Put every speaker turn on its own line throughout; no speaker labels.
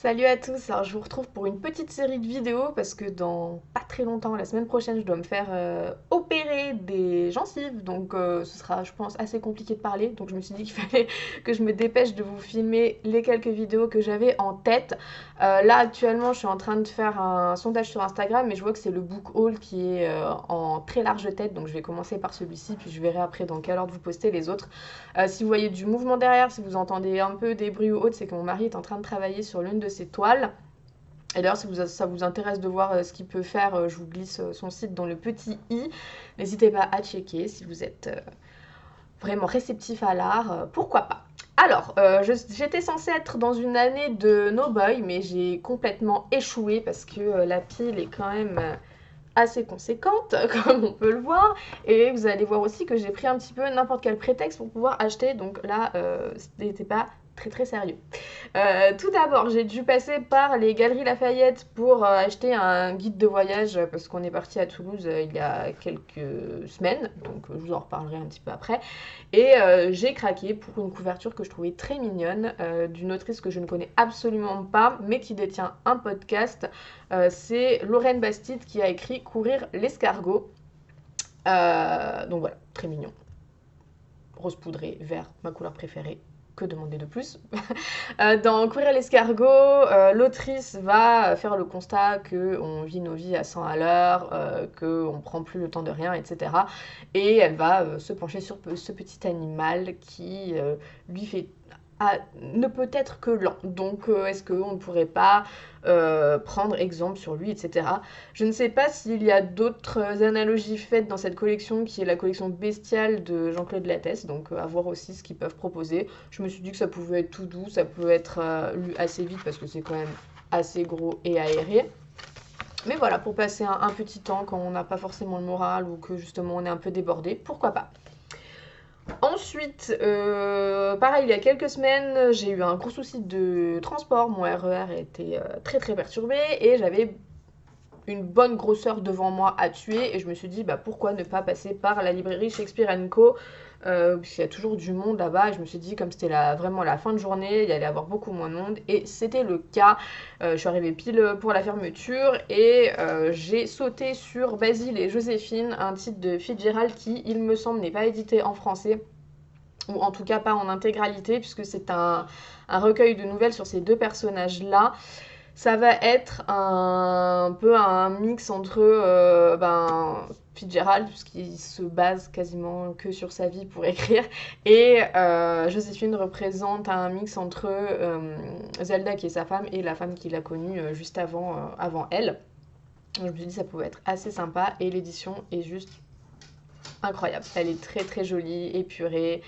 Salut à tous, alors je vous retrouve pour une petite série de vidéos parce que dans pas très longtemps, la semaine prochaine, je dois me faire opérer des gencives, donc ce sera je pense assez compliqué de parler, donc je me suis dit qu'il fallait que je me dépêche de vous filmer les quelques vidéos que j'avais en tête. Là actuellement je suis en train de faire un sondage sur Instagram mais je vois que c'est le book haul qui est en très large tête, donc je vais commencer par celui-ci puis je verrai après dans quel ordre vous postez les autres. Si vous voyez du mouvement derrière, si vous entendez un peu des bruits ou autres, c'est que mon mari est en train de travailler sur l'une de ses toiles. Et d'ailleurs, si ça vous intéresse de voir ce qu'il peut faire, je vous glisse son site dans le petit i. N'hésitez pas à checker si vous êtes vraiment réceptif à l'art, pourquoi pas. Alors, j'étais censée être dans une année de No Boy, mais j'ai complètement échoué parce que la pile est quand même assez conséquente, comme on peut le voir. Et vous allez voir aussi que j'ai pris un petit peu n'importe quel prétexte pour pouvoir acheter. Donc là, c'était pas très très sérieux. Tout d'abord, j'ai dû passer par les Galeries Lafayette pour acheter un guide de voyage parce qu'on est parti à Toulouse il y a quelques semaines, donc je vous en reparlerai un petit peu après. Et j'ai craqué pour une couverture que je trouvais très mignonne d'une autrice que je ne connais absolument pas, mais qui détient un podcast. C'est Lorraine Bastide qui a écrit Courir l'escargot. Donc voilà, très mignon. Rose poudré, vert, ma couleur préférée. Que demander de plus? Dans Courir l'escargot, l'autrice va faire le constat qu'on vit nos vies à 100 à l'heure, qu'on ne prend plus le temps de rien, etc. Et elle va se pencher sur ce petit animal qui lui fait ne peut être que lent. Donc est-ce qu'on ne pourrait pas prendre exemple sur lui, etc. Je ne sais pas s'il y a d'autres analogies faites dans cette collection qui est la collection Bestiale de Jean-Claude Lattès, donc à voir aussi ce qu'ils peuvent proposer. Je me suis dit que ça pouvait être tout doux, ça peut être lu assez vite parce que c'est quand même assez gros et aéré. Mais voilà, pour passer un petit temps quand on n'a pas forcément le moral ou que justement on est un peu débordé, pourquoi pas. Ensuite, pareil, il y a quelques semaines, j'ai eu un gros souci de transport. Mon RER était très très perturbé et j'avais une bonne grosseur devant moi à tuer. Et je me suis dit, bah, pourquoi ne pas passer par la librairie Shakespeare Co. Puisqu'il y a toujours du monde là-bas. Et je me suis dit, comme c'était vraiment la fin de journée, il y allait y avoir beaucoup moins de monde. Et c'était le cas. Je suis arrivée pile pour la fermeture et j'ai sauté sur Basile et Joséphine, un titre de Fitzgerald qui, il me semble, n'est pas édité en français ou en tout cas pas en intégralité, puisque c'est un recueil de nouvelles sur ces deux personnages-là. Ça va être un peu un mix entre Fitzgerald, puisqu'il se base quasiment que sur sa vie pour écrire, et Joséphine représente un mix entre Zelda qui est sa femme et la femme qu'il a connue juste avant elle. Donc, je me suis dit ça pouvait être assez sympa, et l'édition est juste incroyable. Elle est très très jolie, épurée,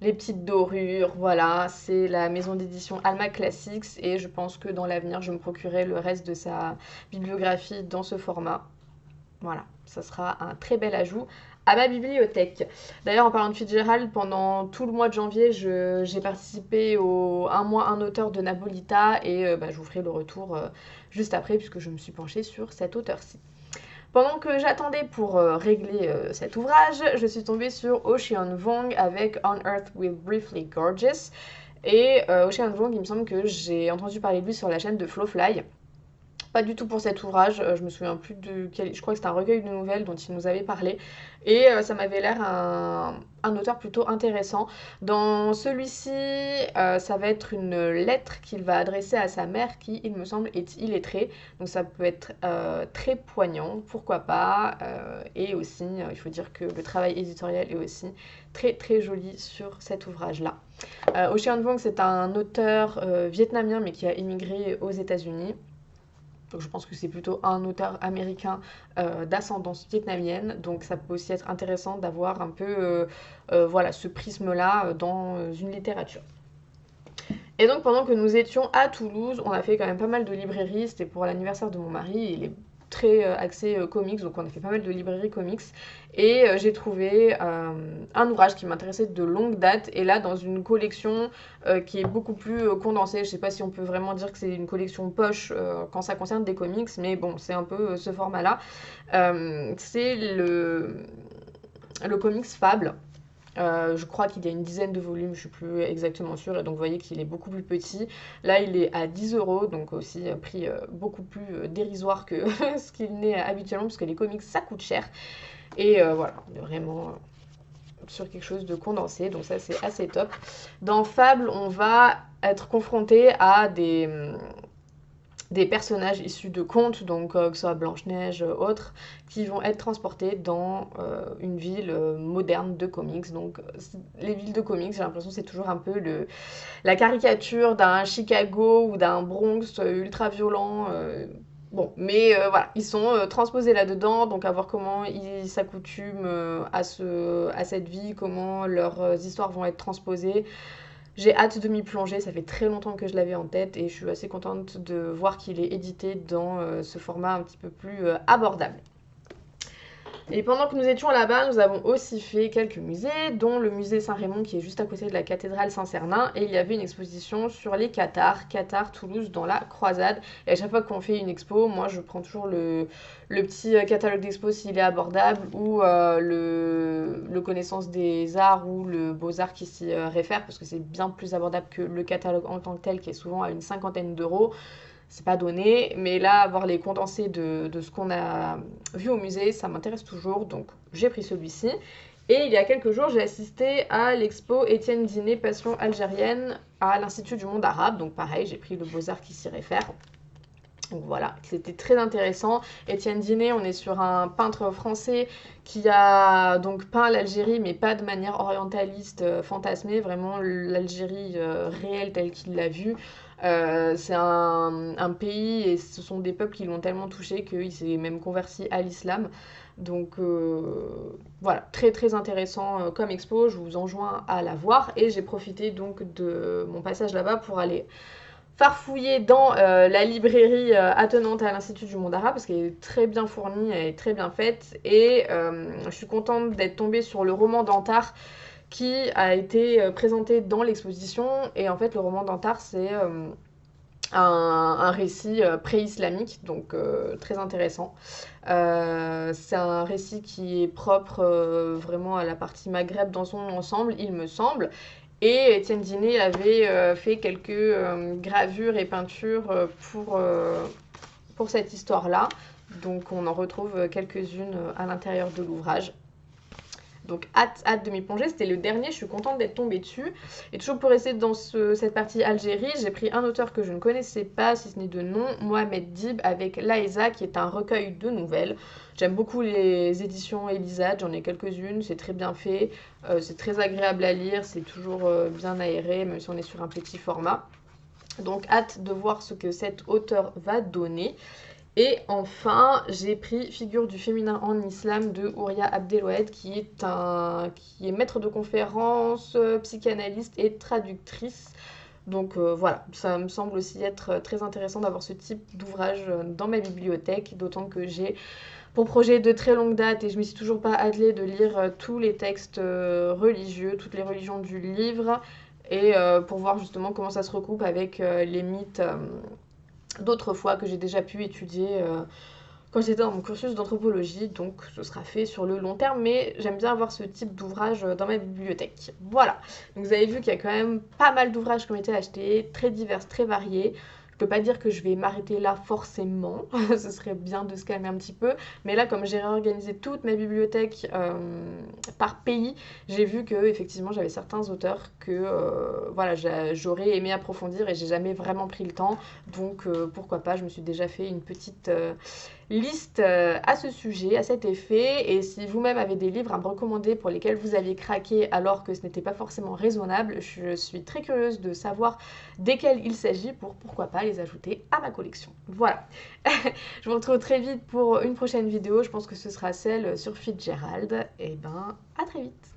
les petites dorures, voilà, c'est la maison d'édition Alma Classics et je pense que dans l'avenir, je me procurerai le reste de sa bibliographie dans ce format. Voilà, ça sera un très bel ajout à ma bibliothèque. D'ailleurs, en parlant de Fitzgerald, pendant tout le mois de janvier, j'ai participé au Un mois, un auteur de Napolita et je vous ferai le retour juste après puisque je me suis penchée sur cet auteur-ci. Pendant que j'attendais pour régler cet ouvrage, je suis tombée sur Ocean Vuong avec On Earth We're Briefly Gorgeous. Et Ocean Vuong, il me semble que j'ai entendu parler de lui sur la chaîne de Flowfly. Pas du tout pour cet ouvrage, je me souviens plus de quel. Je crois que c'était un recueil de nouvelles dont il nous avait parlé. Et ça m'avait l'air un auteur plutôt intéressant. Dans celui-ci, ça va être une lettre qu'il va adresser à sa mère qui, il me semble, est illettrée. Donc ça peut être très poignant, pourquoi pas. Et aussi, il faut dire que le travail éditorial est aussi très très joli sur cet ouvrage-là. Ocean Vuong, c'est un auteur vietnamien mais qui a immigré aux États-Unis. Donc je pense que c'est plutôt un auteur américain d'ascendance vietnamienne. Donc ça peut aussi être intéressant d'avoir un peu voilà, ce prisme-là dans une littérature. Et donc pendant que nous étions à Toulouse, on a fait quand même pas mal de librairies. C'était pour l'anniversaire de mon mari. Il est très axé comics, donc on a fait pas mal de librairies comics. Et j'ai trouvé un ouvrage qui m'intéressait de longue date. Et là, dans une collection qui est beaucoup plus condensée. Je sais pas si on peut vraiment dire que c'est une collection poche quand ça concerne des comics, mais bon, c'est un peu ce format-là. C'est le comics Fable. Je crois qu'il y a une dizaine de volumes, je suis plus exactement sûre, et donc vous voyez qu'il est beaucoup plus petit. Là, il est à 10 euros, donc aussi prix beaucoup plus dérisoire que ce qu'il n'est habituellement, parce que les comics ça coûte cher. Et voilà, on est vraiment sur quelque chose de condensé, donc ça c'est assez top. Dans Fable, on va être confronté à des personnages issus de contes, donc que ce soit Blanche-Neige, autres, qui vont être transportés dans une ville moderne de comics. Donc les villes de comics, j'ai l'impression que c'est toujours un peu la caricature d'un Chicago ou d'un Bronx ultra violent. Bon, mais voilà, ils sont transposés là-dedans, donc à voir comment ils s'accoutument à cette vie, comment leurs histoires vont être transposées. J'ai hâte de m'y plonger, ça fait très longtemps que je l'avais en tête et je suis assez contente de voir qu'il est édité dans ce format un petit peu plus abordable. Et pendant que nous étions là-bas, nous avons aussi fait quelques musées, dont le musée Saint-Raymond qui est juste à côté de la cathédrale Saint-Cernin. Et il y avait une exposition sur les Cathares, Toulouse dans la croisade. Et à chaque fois qu'on fait une expo, moi je prends toujours le petit catalogue d'expo s'il est abordable, ou le connaissance des arts ou le beaux-arts qui s'y réfère, parce que c'est bien plus abordable que le catalogue en tant que tel qui est souvent à une cinquantaine d'euros. C'est pas donné, mais là, avoir les condensés de ce qu'on a vu au musée, ça m'intéresse toujours, donc j'ai pris celui-ci. Et il y a quelques jours, j'ai assisté à l'expo Étienne Diné, Passion algérienne, à l'Institut du monde arabe, donc pareil, j'ai pris le Beaux-Arts qui s'y réfère. Donc voilà, c'était très intéressant. Étienne Diné, on est sur un peintre français qui a donc peint l'Algérie, mais pas de manière orientaliste, fantasmée, vraiment l'Algérie réelle telle qu'il l'a vue. C'est un pays et ce sont des peuples qui l'ont tellement touché qu'il s'est même converti à l'islam. Donc voilà, très très intéressant comme expo, je vous enjoins à la voir. Et j'ai profité donc de mon passage là-bas pour aller farfouiller dans la librairie attenante à l'Institut du monde arabe, parce qu'elle est très bien fournie, elle est très bien faite. Et je suis contente d'être tombée sur le roman d'Antar qui a été présenté dans l'exposition. Et en fait, le roman d'Antar, c'est un récit pré-islamique, donc très intéressant. C'est un récit qui est propre vraiment à la partie Maghreb dans son ensemble, il me semble. Et Étienne Diné avait fait quelques gravures et peintures pour cette histoire-là. Donc on en retrouve quelques-unes à l'intérieur de l'ouvrage. Donc hâte de m'y plonger, c'était le dernier, je suis contente d'être tombée dessus. Et toujours pour rester dans cette partie Algérie, j'ai pris un auteur que je ne connaissais pas, si ce n'est de nom, Mohamed Dib, avec Laïza, qui est un recueil de nouvelles. J'aime beaucoup les éditions Elisade, j'en ai quelques-unes, c'est très bien fait, c'est très agréable à lire, c'est toujours bien aéré, même si on est sur un petit format. Donc hâte de voir ce que cet auteur va donner. Et enfin, j'ai pris Figure du féminin en islam de Ouria Abdelwahed, qui est maître de conférences, psychanalyste et traductrice. Donc voilà, ça me semble aussi être très intéressant d'avoir ce type d'ouvrage dans ma bibliothèque, d'autant que j'ai pour projet de très longue date et je ne me suis toujours pas attelée de lire tous les textes religieux, toutes les religions du livre, et pour voir justement comment ça se recoupe avec les mythes d'autrefois que j'ai déjà pu étudier quand j'étais dans mon cursus d'anthropologie, donc ce sera fait sur le long terme, mais j'aime bien avoir ce type d'ouvrage dans ma bibliothèque. Voilà, donc vous avez vu qu'il y a quand même pas mal d'ouvrages qui ont été achetés, très divers, très variés. Je peux pas dire que je vais m'arrêter là forcément, ce serait bien de se calmer un petit peu, mais là comme j'ai réorganisé toute ma bibliothèque par pays, j'ai vu que effectivement j'avais certains auteurs que voilà, j'aurais aimé approfondir et j'ai jamais vraiment pris le temps, donc pourquoi pas, je me suis déjà fait une petite liste à ce sujet, à cet effet. Et si vous-même avez des livres à me recommander pour lesquels vous aviez craqué alors que ce n'était pas forcément raisonnable, je suis très curieuse de savoir desquels il s'agit pour pourquoi pas les ajouter à ma collection. Voilà, je vous retrouve très vite pour une prochaine vidéo, je pense que ce sera celle sur Fitzgerald. Et ben à très vite.